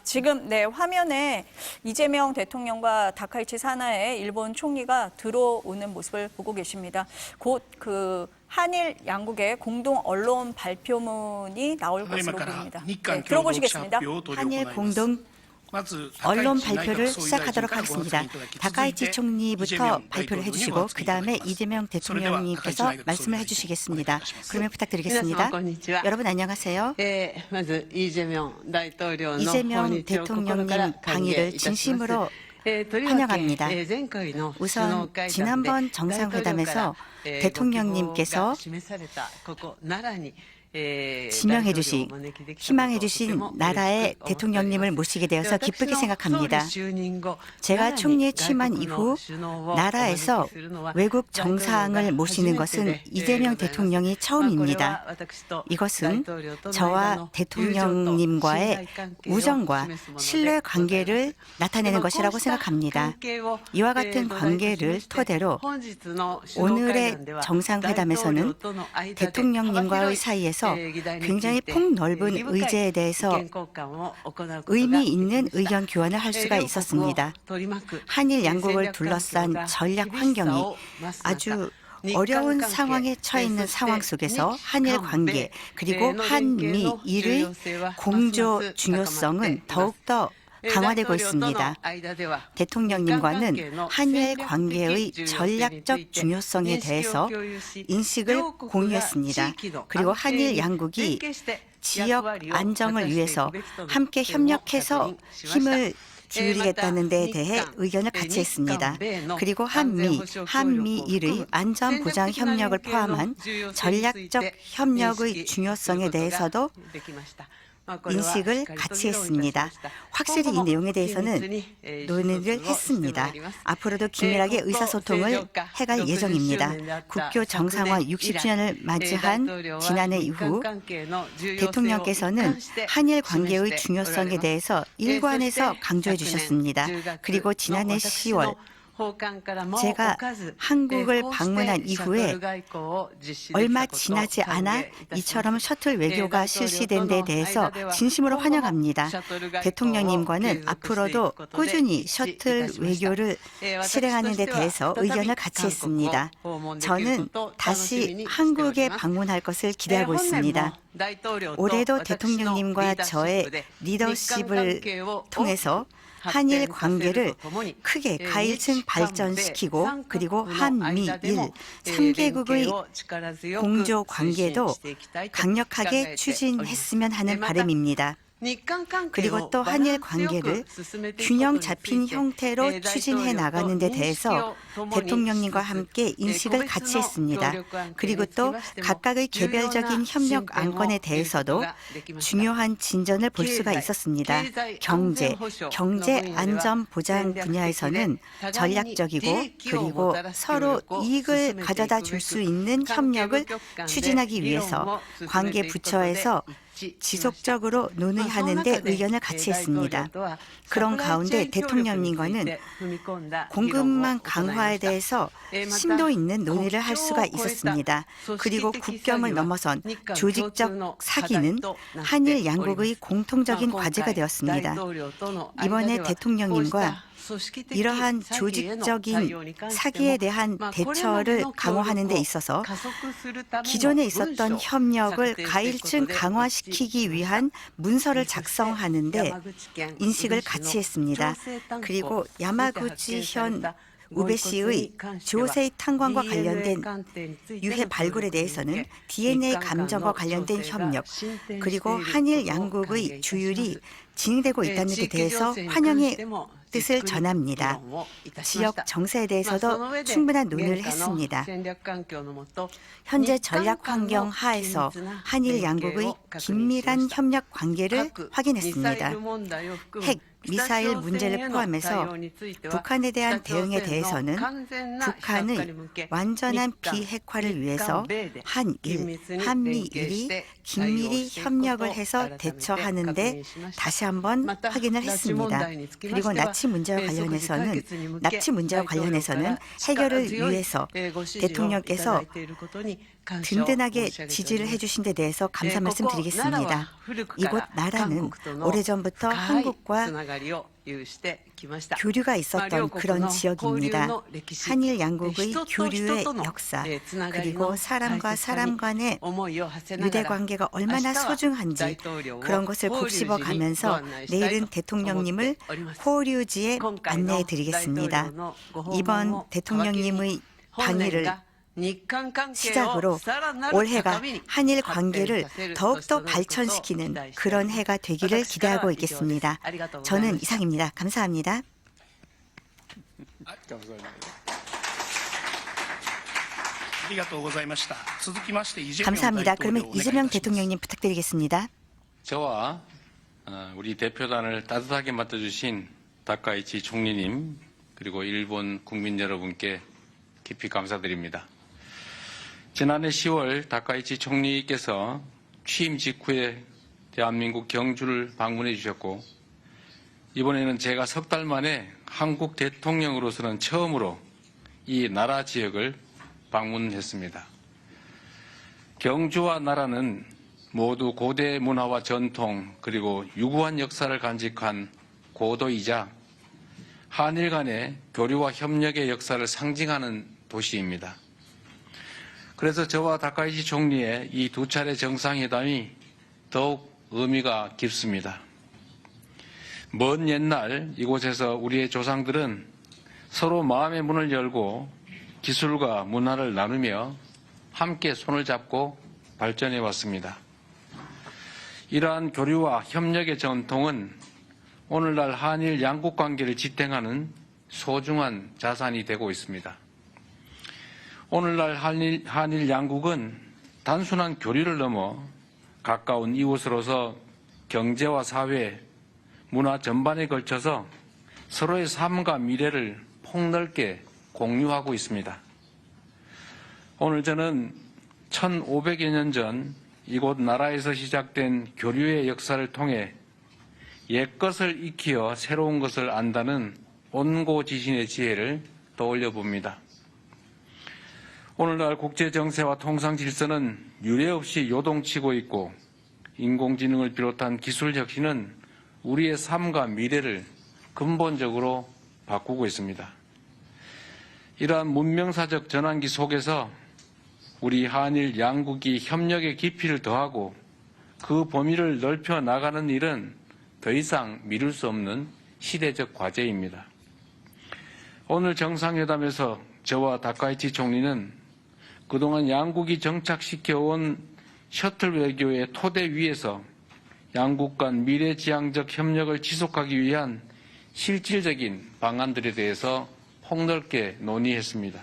지금 화면에 이재명 대통령과 다카이치 사나의 일본 총리가 들어오는 모습을 보고 계십니다. 곧 그 한일 양국의 공동 언론 발표문이 나올 것으로 보입니다. 들어보시겠습니다. 한일 공동 언론 발표를 시작하도록 하겠습니다. 다카이치 총리부터 발표를 해주시고 그 다음에 이재명 대통령님께서 말씀을 해주시겠습니다. 그러면 부탁드리겠습니다. 여러분 안녕하세요. 이재명 대통령님 강의를 진심으로 환영합니다. 우선 지난번 정상회담에서 대통령님께서 지명해 주신, 희망해 주신 나라의 대통령님을 모시게 되어서 기쁘게 생각합니다. 제가 총리에 취임한 이후 나라에서 외국 정상을 모시는 것은 이재명 대통령이 처음입니다. 이것은 저와 대통령님과의 우정과 신뢰 관계를 나타내는 것이라고 생각합니다. 이와 같은 관계를 토대로 오늘의 정상회담에서는 대통령님과의 사이에서 굉장히 폭넓은 의제에 대해서 의미 있는 의견 교환을 할 수가 있었습니다. 한일 양국을 둘러싼 전략 환경이 아주 어려운 상황에 처해 있는 상황 속에서 한일 관계 그리고 한미일의 공조 중요성은 더욱더 강화되고 있습니다. 대통령님과는 한일 관계의 전략적 중요성에 대해서 인식을 공유했습니다. 그리고 한일 양국이 지역 안정을 위해서 함께 협력해서 힘을 기울이겠다는 데에 대해 의견을 같이 했습니다. 그리고 한미일의 안전보장 협력을 포함한 전략적 협력의 중요성에 대해서도 인식을 같이 했습니다. 확실히 이 내용에 대해서는 논의를 했습니다. 앞으로도 긴밀하게 의사소통을 해갈 예정입니다. 국교 정상화 60주년을 맞이한 지난해 이후 대통령께서는 한일 관계의 중요성에 대해서 일관해서 강조해 주셨습니다. 그리고 지난해 10월 제가 한국을 방문한 이후에 얼마 지나지 않아 이처럼 셔틀 외교가 실시된 데 대해서 진심으로 환영합니다. 대통령님과는 앞으로도 꾸준히 셔틀 외교를 실행하는 데 대해서 의견을 같이 했습니다. 저는 다시 한국에 방문할 것을 기대하고 있습니다. 올해도 대통령님과 저의 리더십을 통해서 한일 관계를 크게 가일층 발전시키고 그리고 한미일 3개국의 공조 관계도 강력하게 추진했으면 하는 바람입니다. 그리고 또 한일 관계를 균형 잡힌 형태로 추진해 나가는 데 대해서 대통령님과 함께 인식을 같이 했습니다. 그리고 또 각각의 개별적인 협력 안건에 대해서도 중요한 진전을 볼 수가 있었습니다. 경제 안전 보장 분야에서는 전략적이고 그리고 서로 이익을 가져다 줄 수 있는 협력을 추진하기 위해서 관계 부처에서 지속적으로 논의하는 데 의견을 같이 했습니다. 그런 가운데 대통령님과는 공급망 강화에 대해서 심도 있는 논의를 할 수가 있었습니다. 그리고 국경을 넘어선 조직적 사기는 한일 양국의 공통적인 과제가 되었습니다. 이번에 대통령님과 이러한 조직적인 사기에 대한 대처를 강화하는 데 있어서 기존에 있었던 협력을 가일층 강화시키기 위한 문서를 작성하는 데 인식을 같이 했습니다. 그리고 야마구치현 우베시의 조세이 탄광과 관련된 유해 발굴에 대해서는 DNA 감정과 관련된 협력 그리고 한일 양국의 조율이 진행되고 있다는 데 대해서 환영의 뜻을 전합니다. 지역 정세에 대해서도 충분한 논의를 했습니다. 현재 전략 환경 하에서 한일 양국의 긴밀한 협력 관계를 확인했습니다. 핵, 미사일 문제를 포함해서 북한에 대한 대응에 대해서는 북한의 완전한 비핵화를 위해서 한미일이 긴밀히 협력을 해서 대처하는 데 다시 한번 확인을 했습니다. 그리고 납치 문제와 관련해서는 해결을 위해서 대통령께서 든든하게 지지를 해주신 데 대해서 감사 말씀드리겠습니다. 이곳 나라는 오래전부터 한국과 교류가 있었던 그런 지역입니다. 한일 양국의 교류의 역사, 그리고 사람과 사람 간의 유대 관계가 얼마나 소중한지 그런 것을 곱씹어 가면서 내일은 대통령님을 포류지에 안내해 드리겠습니다. 이번 대통령님의 방일을 시작으로 올해가 한일 관계를 더욱더 발전시키는 그런 해가 되기를 기대하고 있겠습니다. 저는 이상입니다. 감사합니다. 감사합니다. 그러면 이재명 대통령님 부탁드리겠습니다. 저와 우리 대표단을 따뜻하게 맡아주신 다카이치 총리님 그리고 일본 국민 여러분께 깊이 감사드립니다. 지난해 10월 다카이치 총리께서 취임 직후에 대한민국 경주를 방문해 주셨고 이번에는 제가 석 달 만에 한국 대통령으로서는 처음으로 이 나라 지역을 방문했습니다. 경주와 나라는 모두 고대 문화와 전통 그리고 유구한 역사를 간직한 고도이자 한일 간의 교류와 협력의 역사를 상징하는 도시입니다. 그래서 저와 다카이치 총리의 이 두 차례 정상회담이 더욱 의미가 깊습니다. 먼 옛날 이곳에서 우리의 조상들은 서로 마음의 문을 열고 기술과 문화를 나누며 함께 손을 잡고 발전해 왔습니다. 이러한 교류와 협력의 전통은 오늘날 한일 양국 관계를 지탱하는 소중한 자산이 되고 있습니다. 오늘날 한일 양국은 단순한 교류를 넘어 가까운 이웃으로서 경제와 사회, 문화 전반에 걸쳐서 서로의 삶과 미래를 폭넓게 공유하고 있습니다. 오늘 저는 1500여 년 전 이곳 나라에서 시작된 교류의 역사를 통해 옛것을 익히어 새로운 것을 안다는 온고지신의 지혜를 떠올려 봅니다. 오늘날 국제 정세와 통상 질서는 유례없이 요동치고 있고 인공지능을 비롯한 기술 혁신은 우리의 삶과 미래를 근본적으로 바꾸고 있습니다. 이러한 문명사적 전환기 속에서 우리 한일 양국이 협력의 깊이를 더하고 그 범위를 넓혀 나가는 일은 더 이상 미룰 수 없는 시대적 과제입니다. 오늘 정상회담에서 저와 다카이치 총리는 그동안 양국이 정착시켜온 셔틀 외교의 토대 위에서 양국 간 미래지향적 협력을 지속하기 위한 실질적인 방안들에 대해서 폭넓게 논의했습니다.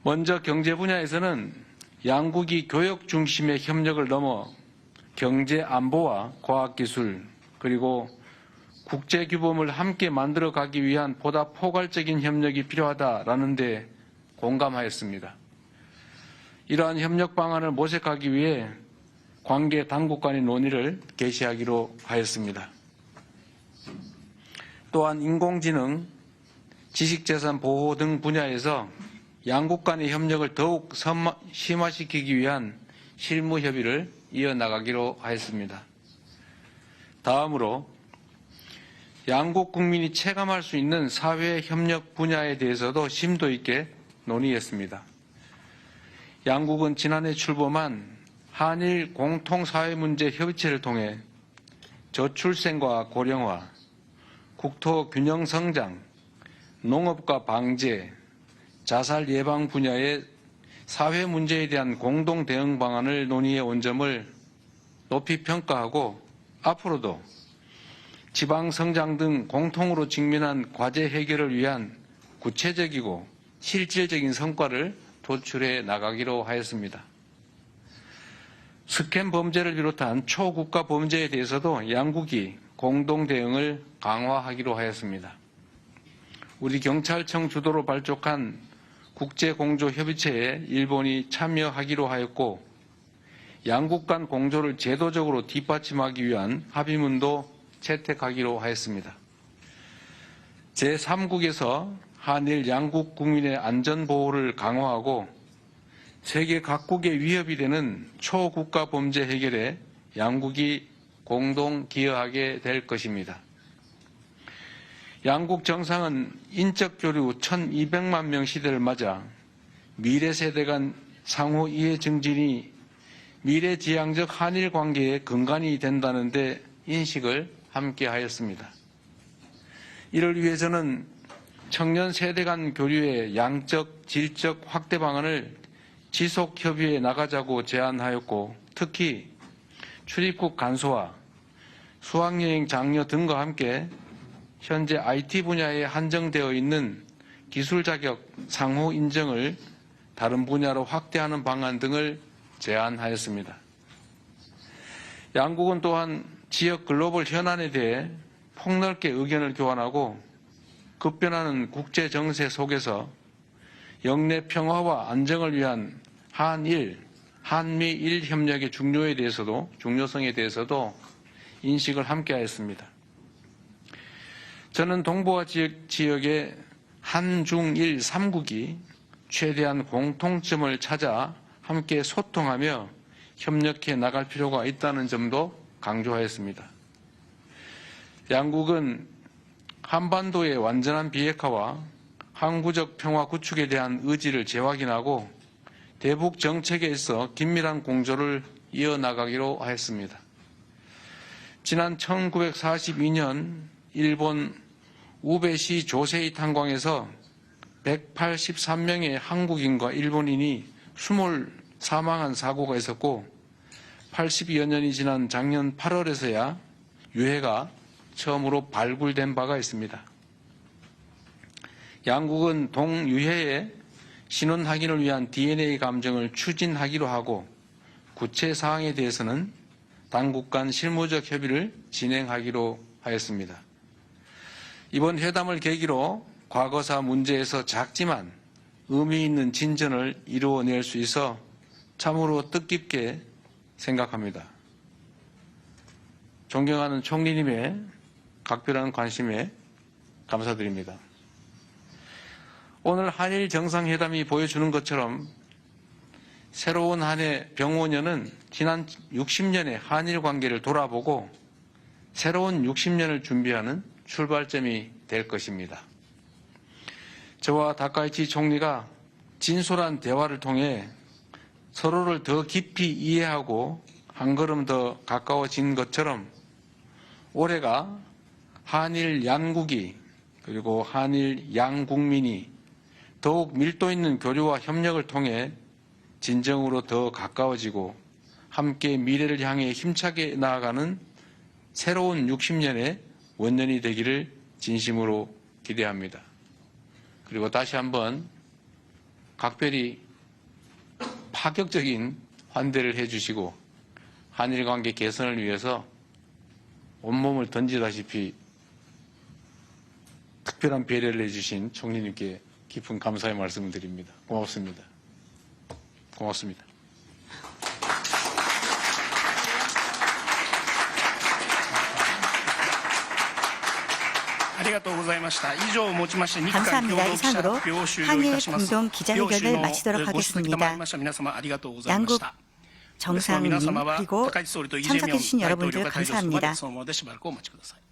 먼저 경제 분야에서는 양국이 교역 중심의 협력을 넘어 경제 안보와 과학기술 그리고 국제규범을 함께 만들어 가기 위한 보다 포괄적인 협력이 필요하다라는 데 공감하였습니다. 이러한 협력 방안을 모색하기 위해 관계 당국 간의 논의를 개시하기로 하였습니다. 또한 인공지능, 지식재산 보호 등 분야에서 양국 간의 협력을 더욱 심화시키기 위한 실무 협의를 이어나가기로 하였습니다. 다음으로 양국 국민이 체감할 수 있는 사회 협력 분야에 대해서도 심도 있게 논의했습니다. 양국은 지난해 출범한 한일 공통사회문제 협의체를 통해 저출생과 고령화, 국토 균형 성장, 농업과 방제, 자살 예방 분야의 사회 문제에 대한 공동 대응 방안을 논의해 온 점을 높이 평가하고 앞으로도 지방 성장 등 공통으로 직면한 과제 해결을 위한 구체적이고 실질적인 성과를 도출해 나가기로 하였습니다. 스캔 범죄를 비롯한 초국가 범죄에 대해서도 양국이 공동 대응을 강화하기로 하였습니다. 우리 경찰청 주도로 발족한 국제공조협의체에 일본이 참여하기로 하였고 양국 간 공조를 제도적으로 뒷받침하기 위한 합의문도 채택하기로 하였습니다. 제3국에서 한일 양국 국민의 안전 보호를 강화하고 세계 각국의 위협이 되는 초국가 범죄 해결에 양국이 공동 기여하게 될 것입니다. 양국 정상은 인적 교류 1200만 명 시대를 맞아 미래 세대 간 상호 이해 증진이 미래지향적 한일 관계의 근간이 된다는 데 인식을 함께 하였습니다. 이를 위해 저는 청년 세대 간 교류의 양적, 질적 확대 방안을 지속 협의해 나가자고 제안하였고, 특히 출입국 간소화, 수학여행 장려 등과 함께 현재 IT 분야에 한정되어 있는 기술 자격 상호 인정을 다른 분야로 확대하는 방안 등을 제안하였습니다. 양국은 또한 지역 글로벌 현안에 대해 폭넓게 의견을 교환하고 급변하는 국제 정세 속에서 영내 평화와 안정을 위한 한일, 한미일 협력의 중요성에 대해서도 인식을 함께 하였습니다. 저는 동북아 지역의 한중일 3국이 최대한 공통점을 찾아 함께 소통하며 협력해 나갈 필요가 있다는 점도 강조하였습니다. 양국은 한반도의 완전한 비핵화와 항구적 평화 구축에 대한 의지를 재확인하고 대북 정책에 있어 긴밀한 공조를 이어나가기로 하였습니다. 지난 1942년 일본 우베시 조세이 탄광에서 183명의 한국인과 일본인이 숨을 사망한 사고가 있었고 80여 년이 지난 작년 8월에서야 유해가 처음으로 발굴된 바가 있습니다. 양국은 동유해의 신원 확인을 위한 DNA 감정을 추진하기로 하고 구체 사항에 대해서는 당국 간 실무적 협의를 진행하기로 하였습니다. 이번 회담을 계기로 과거사 문제에서 작지만 의미 있는 진전을 이루어낼 수 있어 참으로 뜻깊게 생각합니다. 존경하는 총리님의 각별한 관심에 감사드립니다. 오늘 한일 정상회담이 보여주는 것처럼 새로운 한 해 병오년은 지난 60년의 한일 관계를 돌아보고 새로운 60년을 준비하는 출발점이 될 것입니다. 저와 다카이치 총리가 진솔한 대화를 통해 서로를 더 깊이 이해하고 한 걸음 더 가까워진 것처럼 올해가 한일 양국이 그리고 한일 양국민이 더욱 밀도 있는 교류와 협력을 통해 진정으로 더 가까워지고 함께 미래를 향해 힘차게 나아가는 새로운 60년의 원년이 되기를 진심으로 기대합니다. 그리고 다시 한번 각별히 파격적인 환대를 해주시고 한일 관계 개선을 위해서 온몸을 던지다시피 특별한 배려를 해주신 총리님께 깊은 감사의 말씀을 드립니다. 고맙습니다. 고맙습니다. ありがとうございました。以上をもちまして日韓共 감사합니다. 同記者 이상으로 発表を終了い 한일 たします。 공동 기자회견을 마치도록 ご出席賜り 하겠습니다. ました皆様ありがとうございま 양국 した。 정상님 皆様は 그리고 高市総理とイ・ジェミョン 참석해주신 大統領 여러분들 が退場するまで 감사합니다. そのままでしばらくお待ちください。